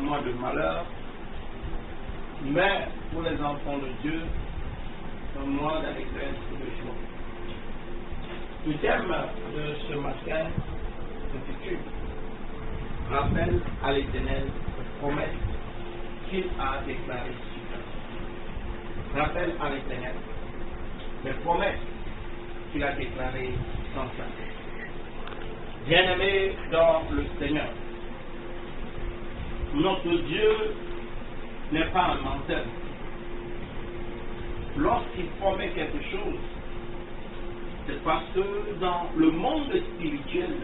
mois de malheur, mais pour les enfants de Dieu, un mois d'allégresse et de joie. Le thème de ce matin s'intitule Rappel à l'Éternel les promesses qu'il a déclarées sur terre. Rappel à l'Éternel les promesses qu'il a déclarées sans cesse. Bien-aimés dans le Seigneur, notre Dieu n'est pas un menteur. Lorsqu'il promet quelque chose, c'est parce que dans le monde spirituel,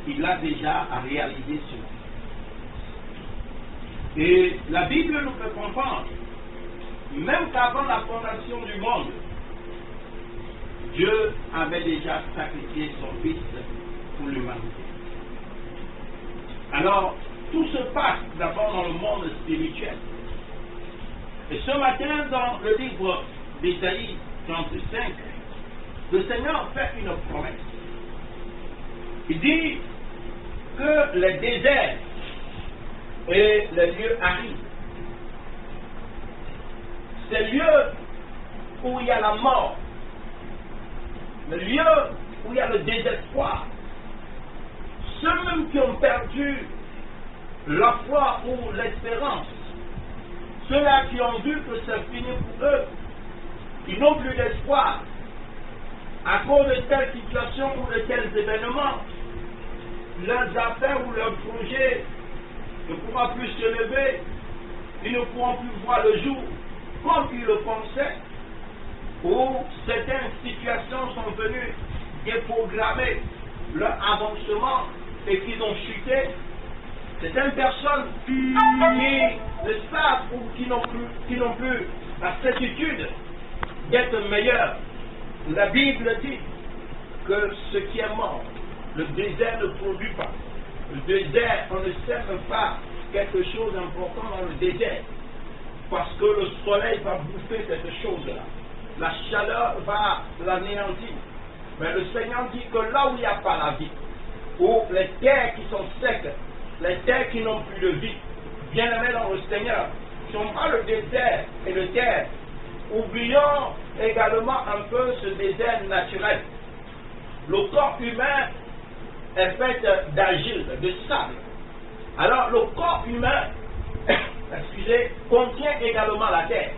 il a déjà réalisé cela. Et la Bible nous fait comprendre, même qu'avant la fondation du monde, Dieu avait déjà sacrifié son Fils pour l'humanité. Alors, tout se passe d'abord dans le monde spirituel. Et ce matin, dans le livre d'Ésaïe 35, le Seigneur fait une promesse. Il dit que les déserts et les lieux arides, ces lieux où il y a la mort, les lieux où il y a le désespoir, ceux-mêmes qui ont perdu la foi ou l'espérance, ceux-là qui ont vu que c'est fini pour eux, qui n'ont plus d'espoir à cause de telles situations ou de tels événements, leurs affaires ou leurs projets ne pourront plus se lever, ils ne pourront plus voir le jour comme ils le pensaient, ou certaines situations sont venues déprogrammer leur avancement et qu'ils ont chuté. Certaines personnes qui ne savent ou qui n'ont plus la certitude d'être meilleures. La Bible dit que ce qui est mort, le désert ne produit pas. Le désert, on ne sème pas quelque chose d'important dans le désert, parce que le soleil va bouffer cette chose-là. La chaleur va l'anéantir. Mais le Seigneur dit que là où il n'y a pas la vie, où les terres qui sont secs, les terres qui n'ont plus de vie, bien-aimés dans le Seigneur, ne sont pas le désert et le terre. Oublions également un peu ce désert naturel. Le corps humain est fait d'argile, de sable. Alors le corps humain, excusez, contient également la terre.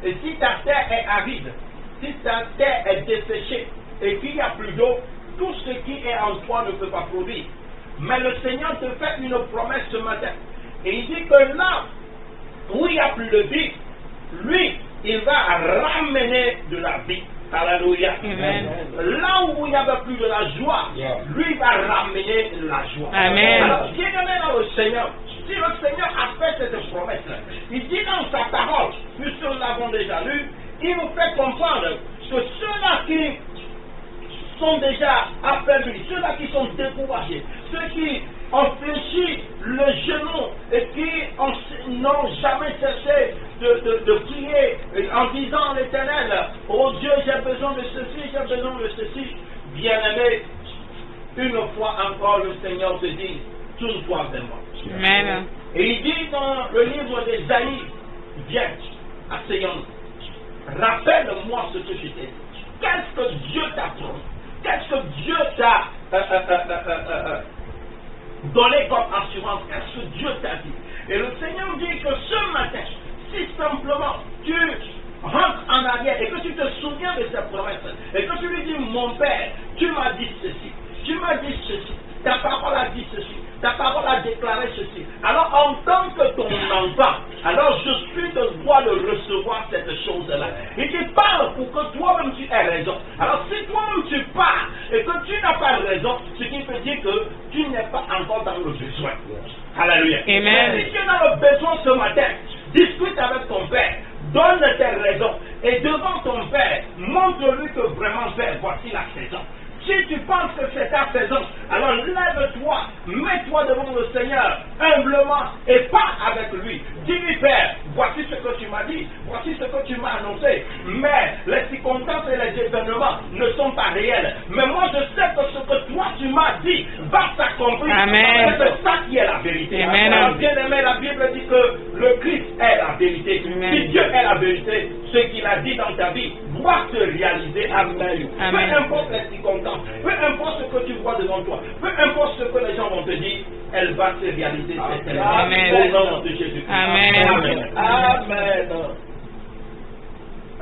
Et si ta terre est aride, si ta terre est desséchée et qu'il n'y a plus d'eau, tout ce qui est en toi ne peut pas produire. Mais le Seigneur te fait une promesse ce matin. Et il dit que là où il n'y a plus de vie, lui, il va ramener de la vie. Alléluia. Amen. Là où il n'y avait plus de la joie, lui va ramener la joie. Amen. Alors, bien-aimé dans le Seigneur, si le Seigneur a fait cette promesse, il dit dans sa parole, puisque nous l'avons déjà lu, il nous fait comprendre que ceux-là qui sont déjà affaiblis, ceux-là qui sont découragés, ceux qui ont fléchi le genou et qui n'ont jamais cessé de prier en disant à l'Éternel, oh Dieu, j'ai besoin de ceci, j'ai besoin de ceci. Bien-aimé, une fois encore le Seigneur te dit, tourne-toi vers moi. Amen. Et il dit dans le livre d'Ésaïe, viens, asseyons-nous, rappelle-moi ce que je t'ai dit. Qu'est-ce que Dieu t'a promis? Qu'est-ce que Dieu t'a donné comme assurance? Qu'est-ce que Dieu t'a dit? Et le Seigneur dit que ce matin, si simplement tu rentres en arrière et que tu te souviens de cette promesse, et que tu lui dis, mon Père, tu m'as dit ceci, tu m'as dit ceci, ta parole a dit ceci, ta parole a déclaré ceci. Alors en tant que ton enfant, alors je suis de droit de recevoir cette chose-là. Il te parle pour que toi-même tu aies raison. Alors si toi-même tu pars et que tu n'as pas raison, ce qui veut dire que tu n'es pas encore dans le besoin. Alléluia. Amen. Si tu es dans le besoin ce matin, discute avec ton Père, donne tes raisons et devant ton Père, montre-lui que vraiment Père, voici la saison. Si tu penses que c'est ta saison, alors lève-toi, mets-toi devant le Seigneur, humblement, et pars avec lui. Dis-lui, Père, voici ce que tu m'as dit, voici ce que tu m'as annoncé, mais les circonstances et les événements ne sont pas réels. Mais moi, je sais que ce que toi, tu m'as dit va s'accomplir. Amen. C'est ça qui est la vérité. Amen. Alors, bien aimé, la Bible la vérité. Amen. Si Dieu est la vérité, ce qu'il a dit dans ta vie doit se réaliser. Amen. Amen. Peu importe les circonstances, peu importe ce que tu vois devant toi, peu importe ce que les gens vont te dire, elle va se réaliser certainement. Amen. Au nom de Jésus-Christ. Amen. Amen. Amen.